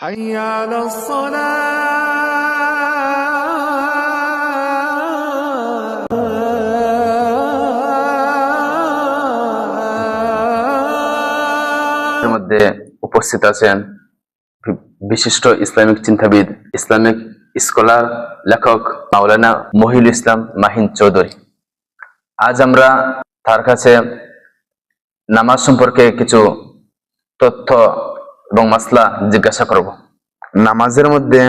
حي على الصلاة এর মধ্যে উপস্থিত আছেন বিশিষ্ট ইসলামিক চিন্তাবিদ, ইসলামিক স্কলার, লেখক মাওলানা মহিউল ইসলাম মাহিন চৌধুরী। আজ আমরা তার কাছে নামাজ সম্পর্কে কিছু তথ্য এবং মাসলা জিজ্ঞাসা করব। নামাজের মধ্যে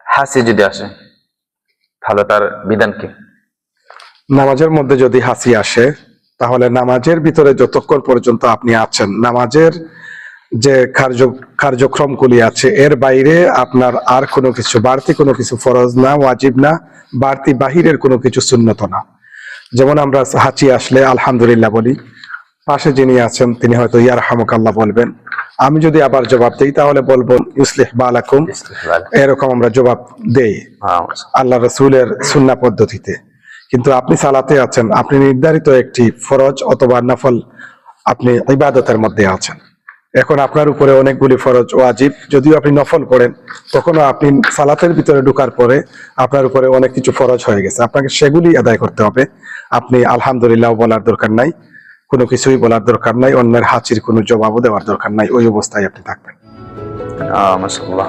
হাসি যদি আসে তাহলে তার বিধান কি? নামাজের মধ্যে যদি হাসি আসে তাহলে নামাজের ভিতরে যতক্ষণ পর্যন্ত আপনি আছেন, নামাজের যে কার্যক্রমগুলি আছে এর বাইরে আপনার আর কোনো কিছু বাড়তি কোনো কিছু ফরজ না, ওয়াজিব না, বাড়তি বাহিরের কোনো কিছু সুন্নত না। যেমন আমরা হাসি আসলে আলহামদুলিল্লাহ বলি, পাশে যিনি আছেন তিনি হয়তো ইয়ারহামুকাল্লাহ বলবেন, আমি যদি আবার জবাব দেই তাহলে বলবো ইউসলিহ বালাকুম, এরকম আমরা জবাব দেই আল্লাহ রাসূলের সুন্নাহ পদ্ধতিতে। কিন্তু আপনি সালাতে আছেন, আপনি নির্ধারিত একটি ফরজ অথবা নফল আপনি ইবাদতের মধ্যে আছেন। এখন আপনার উপরে অনেকগুলি ফরজ ওয়াজিব, যদিও আপনি নফল পড়েন, তখনও আপনি সালাতের ভিতরে ঢোকার পরে আপনার উপরে অনেক কিছু ফরজ হয়ে গেছে, আপনাকে সেগুলি আদায় করতে হবে। আপনি আলহামদুলিল্লাহ বলার দরকার নাই, কোনো কিছুই বলার দরকার নাই, অন্যের হাসির কোনো জবাবও দেওয়ার দরকার নাই, ওই অবস্থায় আপনি থাকবেন। মাশাআল্লাহ।